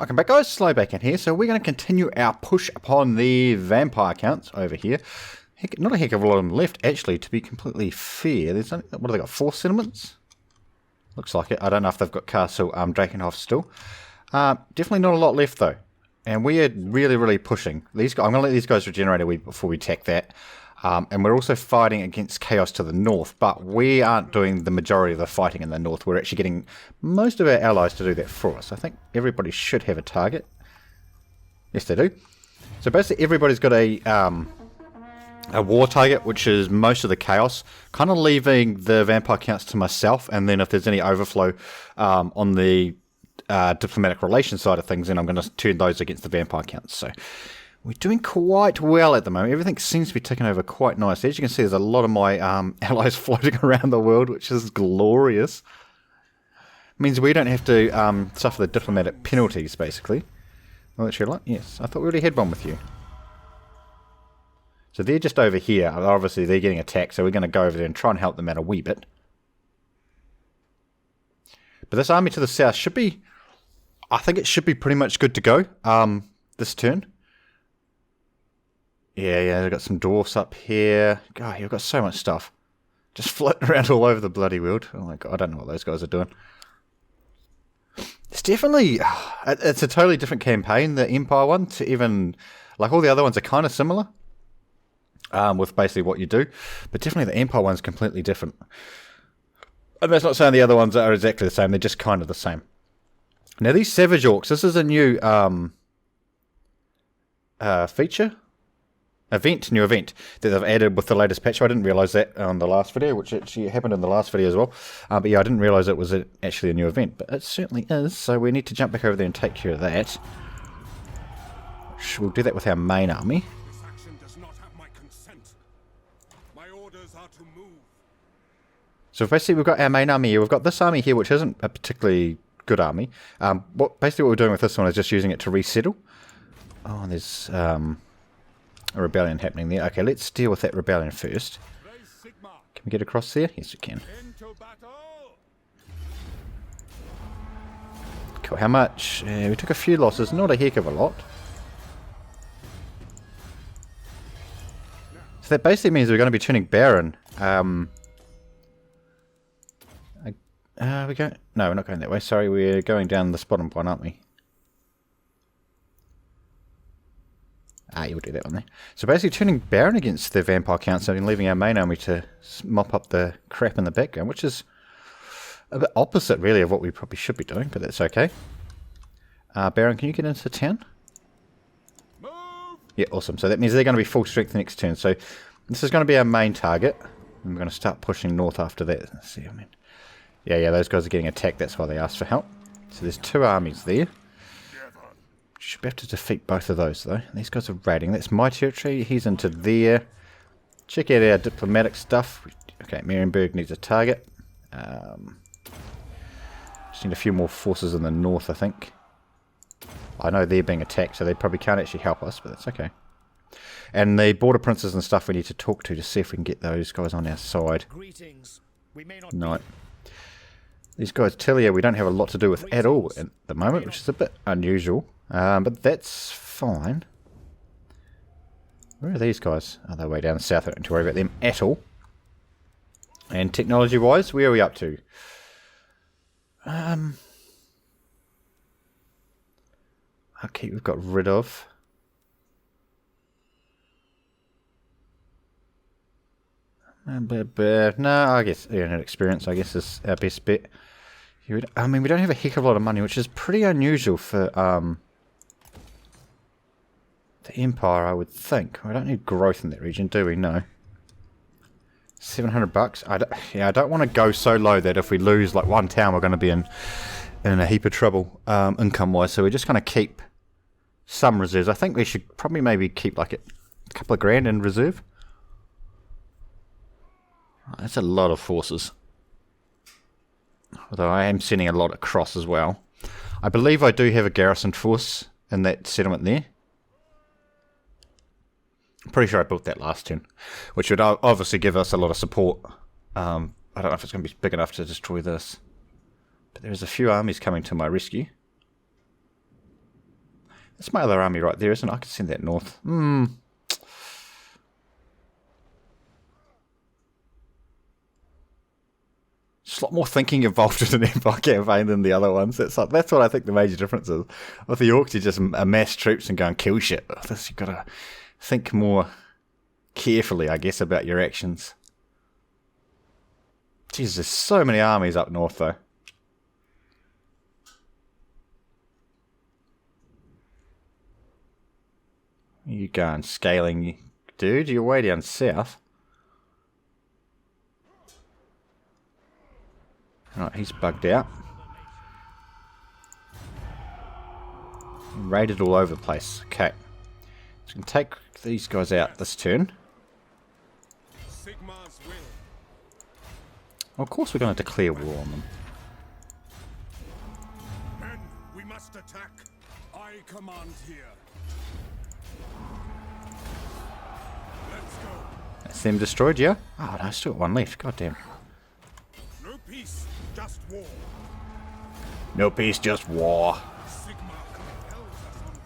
Welcome back, guys. Slowbacon here. So we're going to continue our push upon the vampire counts over here. Not a heck of a lot of them left, actually, to be completely fair. There's only, what have they got, 4 settlements? Looks like it. I don't know if they've got Castle Drakenhof still. Definitely not a lot left, though. And we are really pushing. These guys, I'm going to let these guys regenerate a wee before we attack that. And we're also fighting against Chaos to the north, but we aren't doing the majority of the fighting in the north. We're actually getting most of our allies to do that for us. I think everybody should have a target. Yes, they do. So basically everybody's got a war target, which is most of the Chaos, kind of leaving the vampire counts to myself, and then if there's any overflow on the diplomatic relations side of things, then I'm going to turn those against the vampire counts. So we're doing quite well at the moment. Everything seems to be ticking over quite nicely. As you can see, there's a lot of my allies floating around the world, which is glorious. It means we don't have to suffer the diplomatic penalties, basically. Well, that's your lot? Yes. I thought we already had one with you. So they're just over here. Obviously, they're getting attacked, so we're going to go over there and try and help them out a wee bit. But this army to the south should be... I think it should be pretty much good to go this turn. Yeah, they've got some dwarfs up here. God, you've got so much stuff. Just floating around all over the bloody world. Oh my god, I don't know what those guys are doing. It's definitely... It's a totally different campaign, the Empire one, to even... Like, all the other ones are kind of similar. With basically what you do. But definitely the Empire one's completely different. And that's not saying the other ones are exactly the same. They're just kind of the same. Now, these Savage Orcs, this is a new feature. New event that they've added with the latest patch. I didn't realise that on the last video, which actually happened in the last video as well. But yeah, I didn't realise it was actually a new event, but it certainly is. So we need to jump back over there and take care of that. We'll do that with our main army. This action does not have my consent. My orders are to move. So basically, we've got our main army here. We've got this army here, which isn't a particularly good army. Basically, what we're doing with this one is just using it to resettle. Oh, and there's a rebellion happening there. Okay, let's deal with that rebellion first. Can we get across there? Yes, we can. Cool. How much? We took a few losses, not a heck of a lot. So that basically means we're going to be turning Baron. We go? No, we're not going that way. Sorry, we're going down this bottom one, aren't we? You'll do that one there. So basically turning Baron against the Vampire Council and leaving our main army to mop up the crap in the background, which is a bit opposite really of what we probably should be doing, but that's okay. Baron, can you get into town? Move! Yeah, awesome. So that means they're going to be full strength next turn. So this is going to be our main target. And we're going to start pushing north after that. Let's see, Yeah, those guys are getting attacked. That's why they asked for help. So there's 2 armies there. Should be able to defeat both of those, though. These guys are raiding. That's my territory. He's into there. Check out our diplomatic stuff. Okay, Marienburg needs a target. Just need a few more forces in the north, I think. I know they're being attacked, so they probably can't actually help us, but that's okay. And the border princes and stuff we need to talk to see if we can get those guys on our side. Greetings. We may not No. These guys, Telia, we don't have a lot to do with at all at the moment, which is a bit unusual. But that's fine. Where are these guys? Oh, they're way down south. I don't need to worry about them at all. And technology-wise, where are we up to? Okay, we've got rid of. No, I guess experience, I guess, is our best bet. I mean, we don't have a heck of a lot of money, which is pretty unusual for the Empire, I would think. We don't need growth in that region, do we? No. $700. I don't want to go so low that if we lose like one town, we're going to be in a heap of trouble income-wise. So we're just going to keep some reserves. I think we should probably maybe keep like a couple of grand in reserve. That's a lot of forces. Although I am sending a lot across as well. I believe I do have a garrison force in that settlement there. I'm pretty sure I built that last turn, which would obviously give us a lot of support. I don't know if it's going to be big enough to destroy this. But there's a few armies coming to my rescue. That's my other army right there, isn't it? I can send that north. There's a lot more thinking involved in an Empire campaign than the other ones. That's what I think the major difference is. With the Orcs, you just amass troops and go and kill shit. With this, you've got to think more carefully, I guess, about your actions. Jesus, there's so many armies up north, though. You going scaling, dude? You're way down south. Right, he's bugged out. Raided all over the place. Okay. So we can take these guys out this turn. Sigmar's will. Well, of course we're going to declare war on them. Men, we must attack. I command here. Let's go. That's them destroyed, yeah? Oh, no, still got one left. God damn. No peace, just war. No peace, just war. Sigmar compels us on.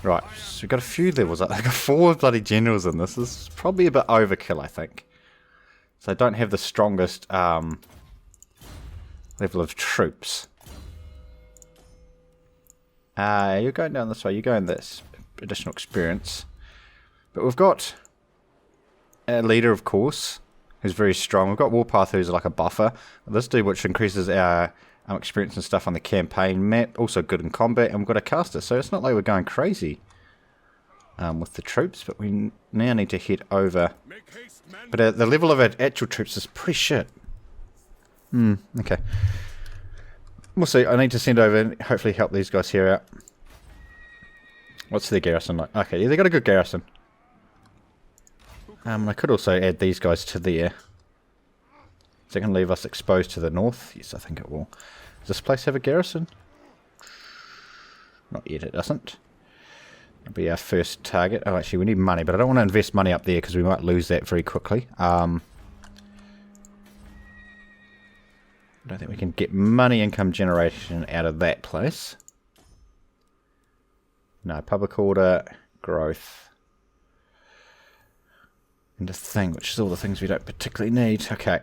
Right, so we've got a few levels up. I've got 4 bloody generals in this. This is probably a bit overkill, I think. So I don't have the strongest level of troops. You're going down this way. You're going this. Additional experience. But we've got a leader, of course, who's very strong. We've got Warpath, who's like a buffer. This dude, which increases our experience and stuff on the campaign map. Also good in combat. And we've got a caster. So it's not like we're going crazy with the troops. But we now need to head over. Make haste, men. But the level of our actual troops is pretty shit. Okay. We'll see. I need to send over and hopefully help these guys here out. What's their garrison like? Okay, yeah, they got a good garrison. I could also add these guys to there. Is that going to leave us exposed to the north? Yes, I think it will. Does this place have a garrison? Not yet, it doesn't. That'll be our first target. Oh, actually, we need money, but I don't want to invest money up there because we might lose that very quickly. I don't think we can get money income generation out of that place. No, public order, growth. And a thing, which is all the things we don't particularly need. Okay.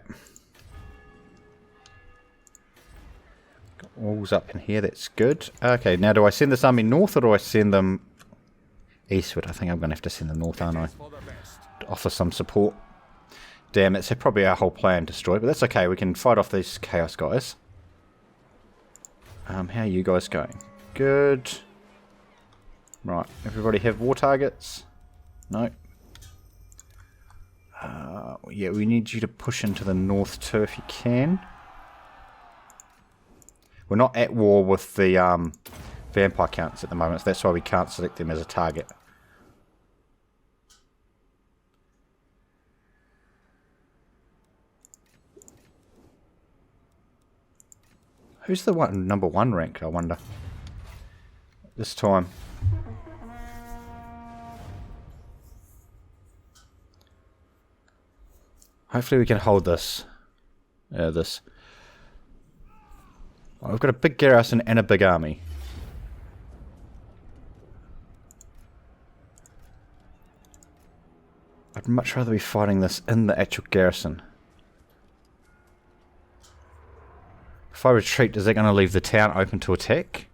Got walls up in here, that's good. Okay, now do I send this army north or do I send them eastward? I think I'm going to have to send them north, aren't I? To offer some support. Damn, it's probably our whole plan destroyed, but that's okay. We can fight off these chaos guys. How are you guys going? Good. Right, everybody have war targets? No. Yeah, we need you to push into the north too if you can. We're not at war with the vampire counts at the moment, so that's why we can't select them as a target. Who's the number 1 rank, I wonder? This time. Hopefully we can hold this. This. Well, we've got a big garrison and a big army. I'd much rather be fighting this in the actual garrison. If I retreat, is that going to leave the town open to attack?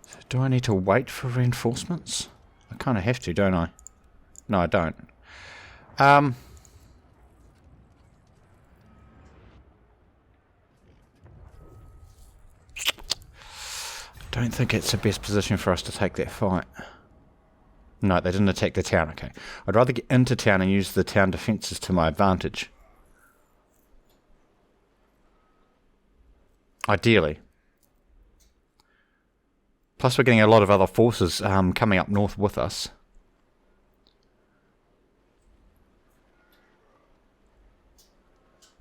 So do I need to wait for reinforcements? I kind of have to, don't I? No, I don't. Don't think it's the best position for us to take that fight. No, they didn't attack the town, okay. I'd rather get into town and use the town defences to my advantage. Ideally. Plus we're getting a lot of other forces coming up north with us.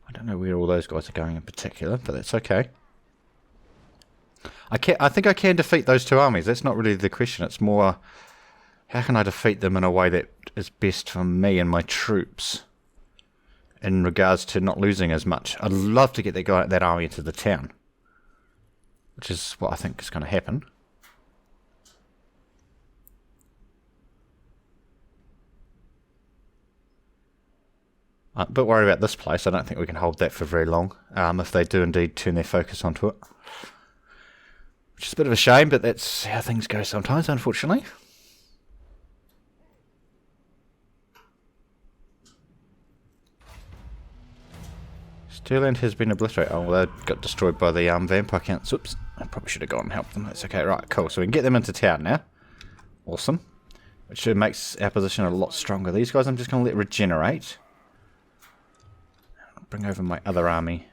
I don't know where all those guys are going in particular, but that's okay. I think I can defeat those two armies. That's not really the question. It's more, how can I defeat them in a way that is best for me and my troops in regards to not losing as much. I'd love to get that army into the town, which is what I think is going to happen. I'm a bit worried about this place. I don't think we can hold that for very long, if they do indeed turn their focus onto it. Which is a bit of a shame, but that's how things go sometimes, unfortunately. Steerland has been obliterated. Oh, well, they got destroyed by the vampire counts. Oops, I probably should have gone and helped them. That's okay. Right, cool. So we can get them into town now. Awesome. Which makes our position a lot stronger. These guys I'm just going to let regenerate. I'll bring over my other army.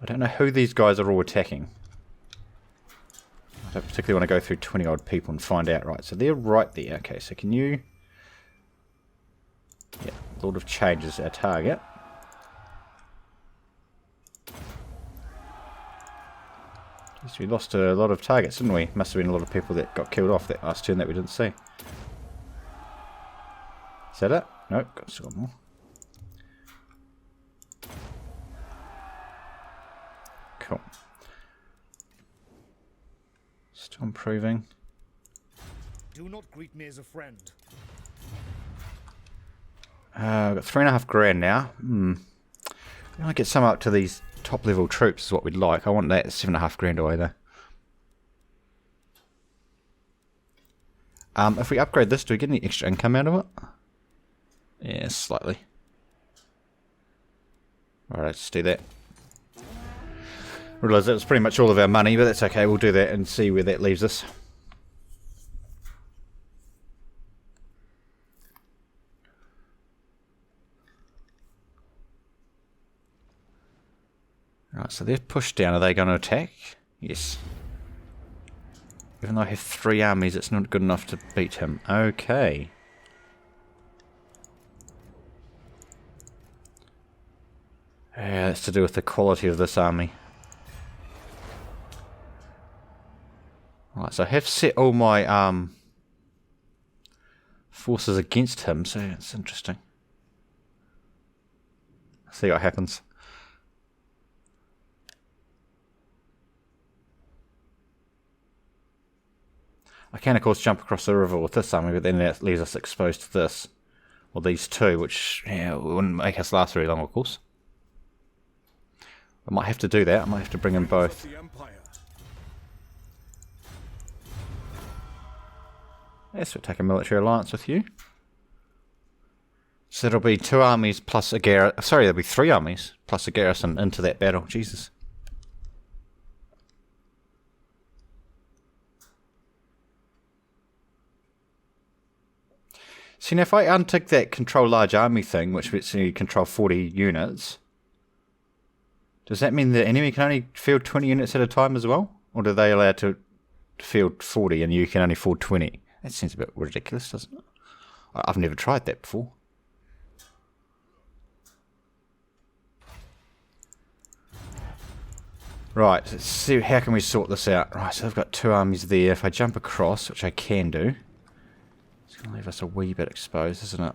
I don't know who these guys are all attacking. I don't particularly want to go through 20 odd people and find out. Right, so they're right there. Okay, so can you... Yeah, Lord of Change is our target. Jeez, we lost a lot of targets, didn't we? Must have been a lot of people that got killed off that last turn that we didn't see. Is that it? Nope, still got more. Cool. Still improving. Do not greet me as a friend. We've got 3.5 grand now. We want to get some up to these top level troops is what we'd like. I want that 7.5 grand away though. If we upgrade this, do we get any extra income out of it? Yeah, slightly. Alright, let's do that. Realise that was pretty much all of our money, but that's okay. We'll do that and see where that leaves us. Right, so they're pushed down. Are they going to attack? Yes. Even though I have 3 armies, it's not good enough to beat him. Okay. Yeah, that's to do with the quality of this army. Right, so I have set all my forces against him, so it's interesting. See what happens. I can, of course, jump across the river with this army, but then that leaves us exposed to this. Or these two, which, yeah, wouldn't make us last very long, of course. I might have to do that. I might have to bring in both. Yes, we'll take a military alliance with you. So it'll be 2 armies plus a garrison. Sorry, there'll be 3 armies plus a garrison into that battle. Jesus. See, now if I untick that control large army thing, which lets you control 40 units, does that mean the enemy can only field 20 units at a time as well? Or do they allow to field 40 and you can only field 20? That seems a bit ridiculous, doesn't it? I've never tried that before. Right, let's see, how can we sort this out? Right, so I've got 2 armies there. If I jump across, which I can do, it's going to leave us a wee bit exposed, isn't it?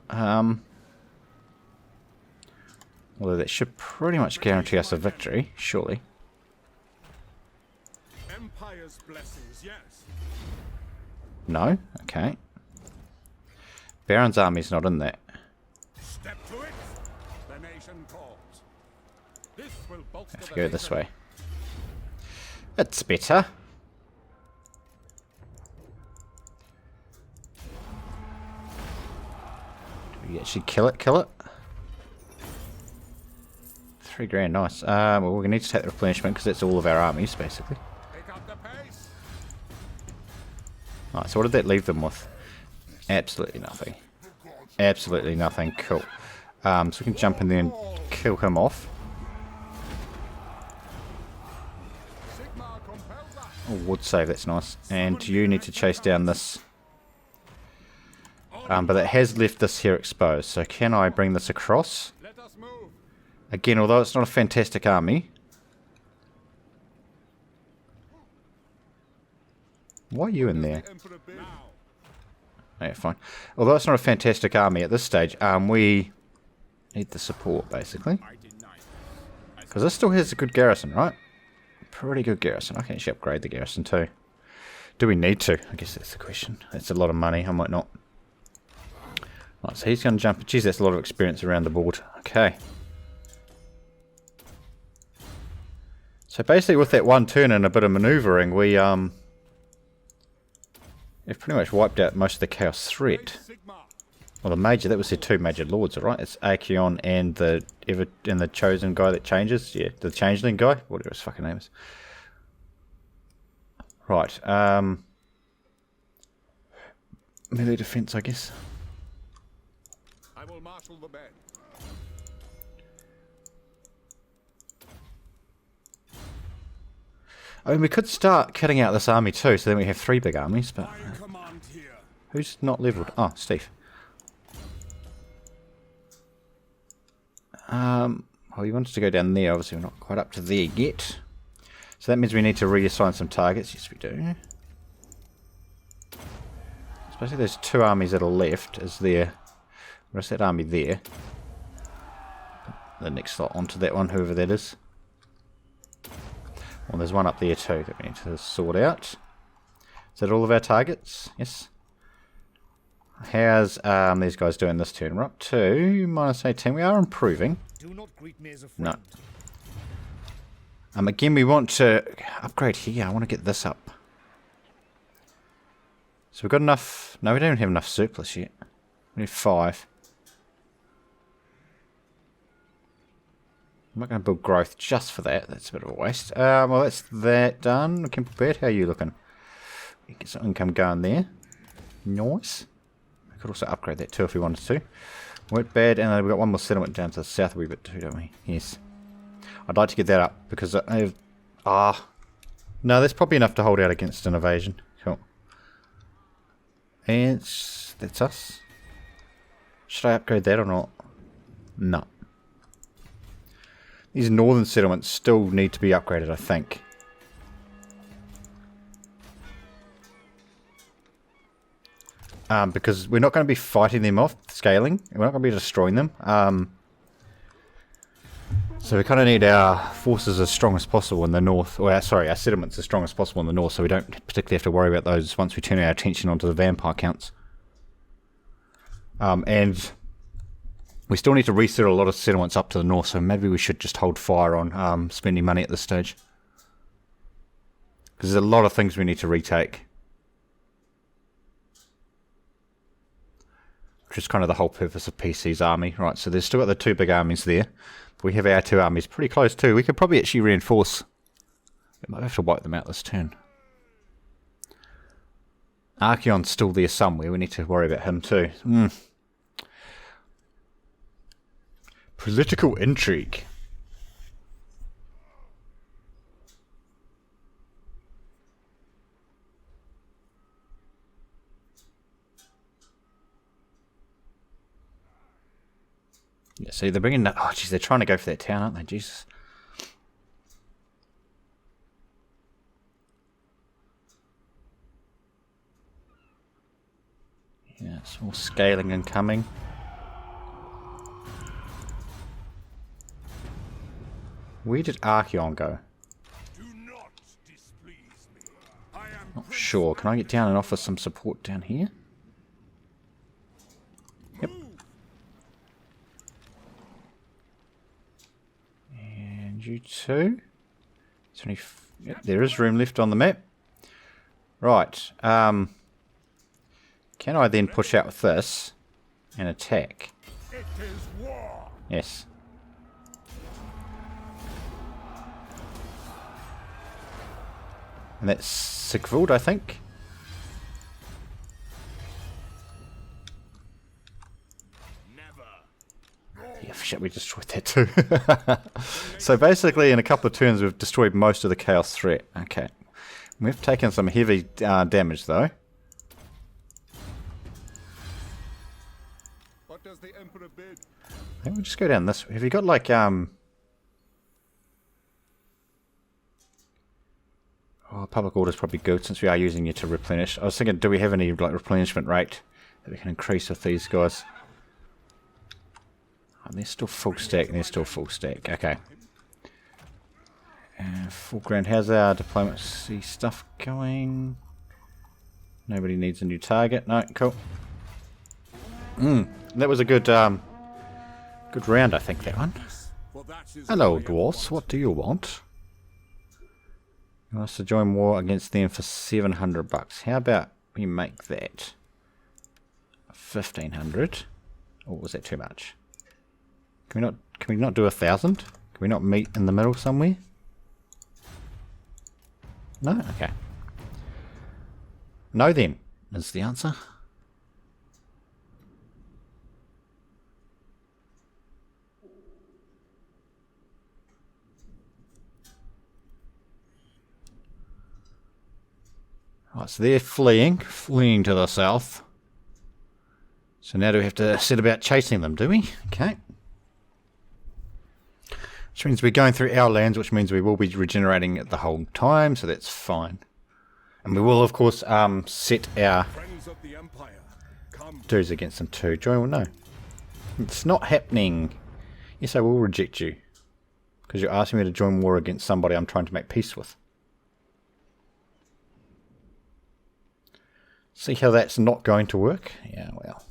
Although that should pretty much guarantee us a victory, surely. Empire's blessings, yes. No? Okay. Baron's army's not in that. Step to it. The nation calls. This will bolster Have to the go this nation. way. That's better. Do we actually kill it? Kill it? 3 grand, nice. Well, we're going to need to take the replenishment because that's all of our armies, basically. Pick up the pace. Alright, so what did that leave them with? Absolutely nothing. Absolutely nothing. Cool. So we can jump in there and kill him off. Sigmar compels us. Oh, wood save, that's nice. And you need to chase down this. But it has left this here exposed. So can I bring this across? Let us move. Again, although it's not a fantastic army. Why are you in there? The Emperor bid? Now. Yeah, fine. Although it's not a fantastic army at this stage, we need the support, basically. Because this still has a good garrison, right? Pretty good garrison. I can actually upgrade the garrison too. Do we need to? I guess that's the question. That's a lot of money. I might not. Right, so he's going to jump. Geez, that's a lot of experience around the board. Okay. So basically with that one turn and a bit of manoeuvring, we have pretty much wiped out most of the Chaos threat. Well, the major, that was the two major lords, alright? It's Archeon and the chosen guy that changes. Yeah, the changeling guy, whatever his fucking name is. Right, melee defense, I guess. I will marshal the men. I mean, we could start cutting out this army too, so then we have 3 big armies, but... I command here. Who's not leveled? Oh, Steve. Well, you wanted to go down there, obviously we're not quite up to there yet. So that means we need to reassign some targets. Yes, we do. Especially there's 2 armies that are left. Is there... Where's that army there? The next slot onto that one, whoever that is. Well, there's one up there too that we need to sort out. Is that all of our targets? Yes. How's these guys doing this turn? We're up to -18. We are improving. Do not greet me as a friend. No. Again, we want to upgrade here. I want to get this up. So we've got enough... No, we don't have enough surplus yet. We need 5. I'm not going to build growth just for that. That's a bit of a waste. Well, that's that done. Looking prepared. How are you looking? We can get some income going there. Nice. We could also upgrade that too if we wanted to. Weren't bad. And we've got one more settlement down to the south a wee bit too, don't we? Yes. I'd like to get that up because I have... no, that's probably enough to hold out against an invasion. Cool. And that's us. Should I upgrade that or not? No. These northern settlements still need to be upgraded, I think. Because we're not going to be fighting them off, scaling. We're not going to be destroying them. So we kind of need our forces as strong as possible in the north. Or, sorry, our settlements as strong as possible in the north, so we don't particularly have to worry about those once we turn our attention onto the vampire counts. And we still need to resettle a lot of settlements up to the north, so maybe we should just hold fire on spending money at this stage. Because there's a lot of things we need to retake. Which is kind of the whole purpose of PC's army. Right, so there's still got the 2 big armies there. But we have our 2 armies pretty close too. We could probably actually reinforce. We might have to wipe them out this turn. Archeon's still there somewhere. We need to worry about him too. Political intrigue. Yeah, see, they're bringing that. Oh, jeez, they're trying to go for that town, aren't they? Jesus. Yeah, it's more scaling and coming. Where did Archeon go? Do not displease me. I am Not sure. Can I get down and offer some support down here? Yep. And you too. Yep, there is room left on the map. Right. Can I then push out with this and attack? It is war. Yes. And that's Sigvald, I think. Yeah, shit, we destroyed that too. So basically, in a couple of turns, we've destroyed most of the Chaos threat. Okay. We've taken some heavy damage, though. What does the Emperor bid? I think we'll just go down this way. Have you got, like, Oh, public order is probably good since we are using it to replenish. I was thinking, do we have any like replenishment rate that we can increase with these guys? Oh, they're still full stack. They're still full stack. Okay. Full ground. How's our diplomacy stuff going? Nobody needs a new target. No, cool. That was a good good round, I think, that one. Hello, dwarfs. What do you want? You want us to join war against them for 700 bucks. How about we make that 1500? Or was that too much? Can we not do 1,000? Can we not meet in the middle somewhere? No? Okay. No then, is the answer. Right, so they're fleeing to the south. So now do we have to set about chasing them, do we? Okay. Which means we're going through our lands, which means we will be regenerating it the whole time, so that's fine. And we will, of course, set our dudes against them too. Join will no. It's not happening. Yes, I will reject you. Because you're asking me to join war against somebody I'm trying to make peace with. See how that's not going to work? Yeah, well.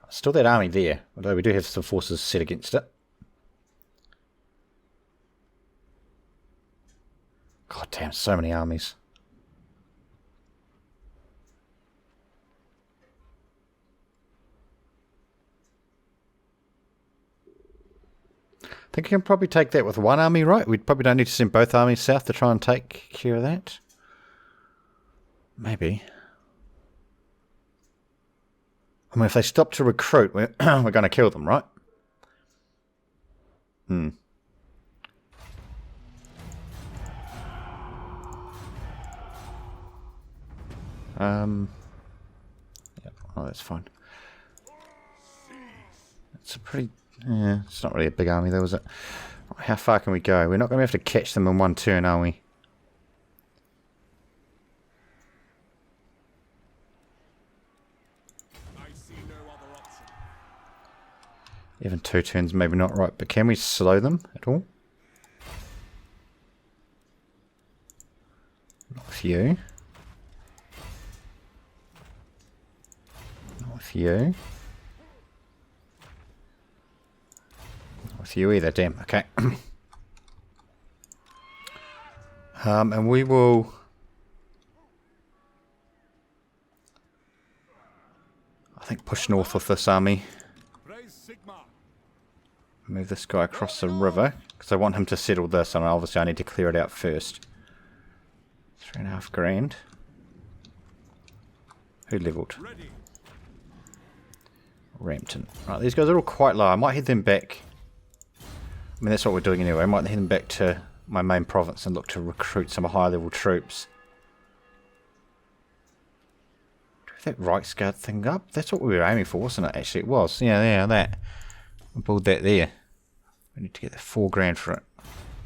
Still that army there, although we do have some forces set against it. God damn, so many armies. I think you can probably take that with one army, right? We probably don't need to send both armies south to try and take care of that. Maybe. I mean, if they stop to recruit, we're going to kill them, right? Yep. Oh, that's fine. It's a pretty... Yeah, it's not really a big army though, is it? How far can we go? We're not going to have to catch them in one turn, are we? Even 2 turns, maybe not right, but can we slow them at all? Not with you. Not with you. Not with you either, damn, okay. And we will... I think push north with this army. Move this guy across the river, because I want him to settle this, and obviously I need to clear it out first. 3.5 grand. Who levelled? Rampton. Right, these guys are all quite low. I might head them back. I mean, that's what we're doing anyway. I might head them back to my main province and look to recruit some high level troops. Do we have that Reichsguard thing up? That's what we were aiming for, wasn't it? Actually, it was. Yeah, that. I pulled that there. We need to get the 4 grand for it.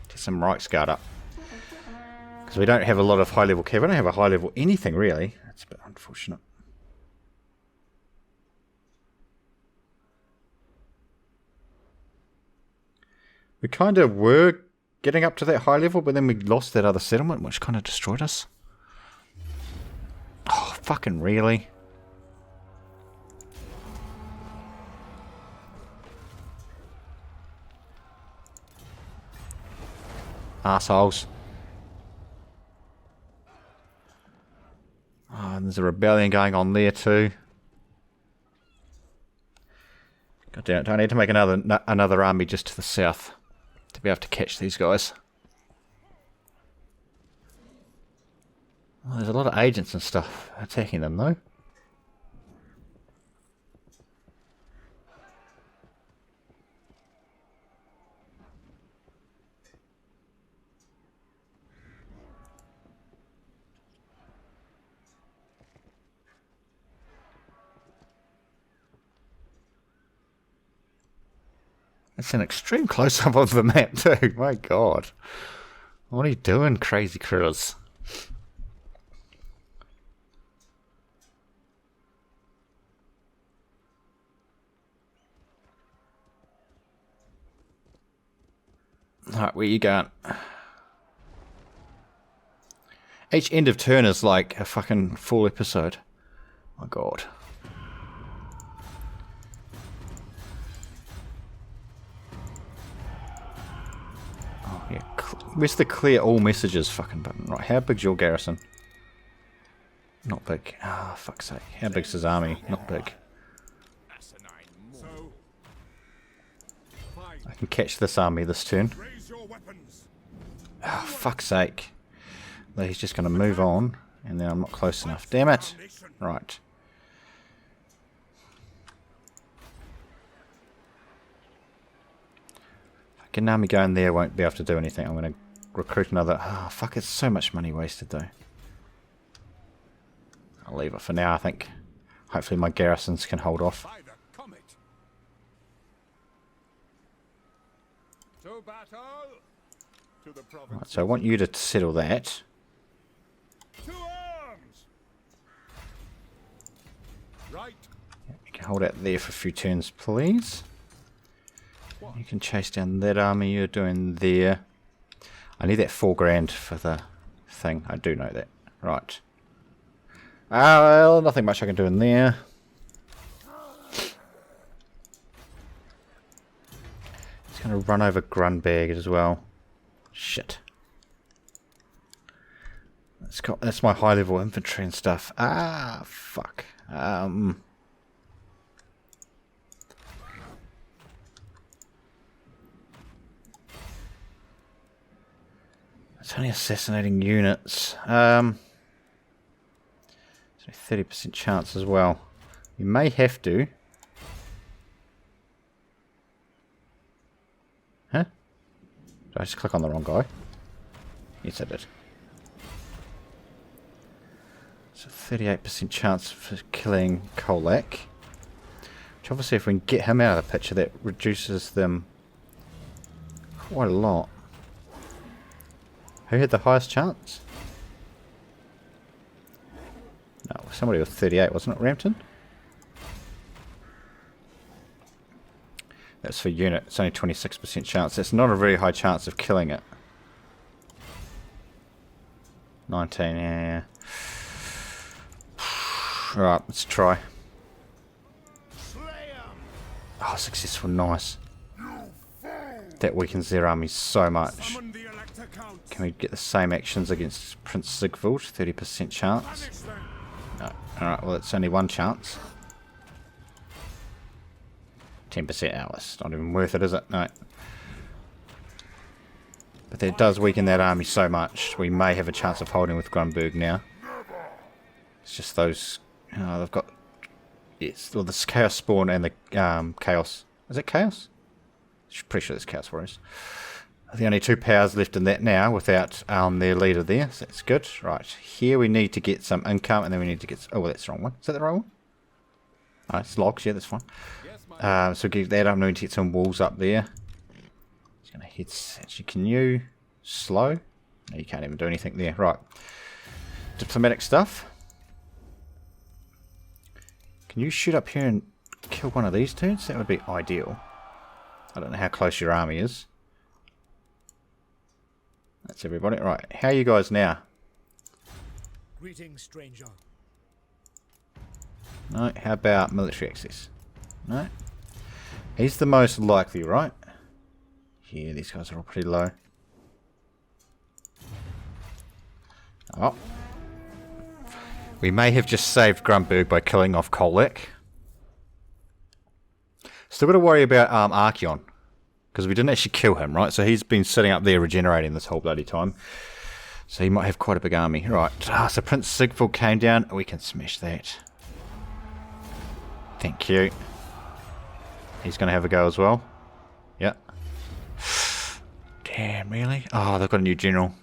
Get some Reichsguard up. Because we don't have a lot of high level cav. We don't have a high level anything really. That's a bit unfortunate. We kind of were getting up to that high level, but then we lost that other settlement, which kind of destroyed us. Oh, fucking really? Assholes. Oh, and there's a rebellion going on there too. God damn it, do I need to make another army just to the south to be able to catch these guys? Oh, there's a lot of agents and stuff attacking them though. It's an extreme close-up of the map too, my god. What are you doing, crazy critters? Alright, where you going? Each end of turn is like a fucking full episode. My god. Oh yeah, where's the clear all messages fucking button? Right, how big's your garrison? Not big. Ah, fuck's sake. How big's his army? Not big. So, I can catch this army this turn. raise your weapons. Oh, fuck's sake. He's just going to move on, and then I'm not close enough. Damn it! Right. Fucking army going there won't be able to do anything. I'm going to recruit another... Oh, fuck, it's so much money wasted, though. I'll leave it for now, I think. Hopefully my garrisons can hold off. By the comet. To battle. To the province. Right, so I want you to settle that. To arms. Right. You can hold out there for a few turns, please. You can chase down that army you're doing there. I need that 4 grand for the thing. I do know that. Right. Well, nothing much I can do in there. It's going to run over Grunberg as well. Shit. That's my high level infantry and stuff. Ah, fuck. It's only assassinating units. It's a 30% chance as well. You may have to. Huh? Did I just click on the wrong guy? Yes, I did. It's a 38% chance for killing Kolak. Which obviously if we can get him out of the picture, that reduces them quite a lot. Who had the highest chance? No, somebody with 38, wasn't it, Rampton? That's for unit. It's only 26% chance. That's not a very high chance of killing it. 19, yeah. Right, let's try. Oh, successful, nice. That weakens their army so much. Summon the Elector Counts. Can we get the same actions against Prince Sigvald? 30% chance. Banish them. No. Alright, well it's only one chance. 10% hours. Not even worth it, is it? No. But that does weaken that army so much. We may have a chance of holding with Grunberg now. It's just those... Oh, they've got... Yes, well, this Chaos Spawn and the Chaos... Is it Chaos? I'm pretty sure there's Chaos Warriors. The only 2 powers left in that now without their leader there, so that's good. Right, here we need to get some income, and then we need to get... Oh, well, that's the wrong one. Is that the right one? Oh, it's logs, yeah, that's fine. So get that up, and we need to get some walls up there. Just going to hit... Actually, can you... Slow? No, you can't even do anything there. Right. Diplomatic stuff. Can you shoot up here and kill one of these dudes? That would be ideal. I don't know how close your army is. That's everybody. Right, how are you guys now? Greetings, stranger. No, how about military access? No. He's the most likely, right? Yeah, these guys are all pretty low. Oh. We may have just saved Grunberg by killing off Kolak. Still got to worry about Archeon. Because we didn't actually kill him, right? So he's been sitting up there regenerating this whole bloody time. So he might have quite a big army. Right, so Prince Sigvald came down. We can smash that. Thank you. He's going to have a go as well. Yep. Damn, really? Oh, they've got a new general.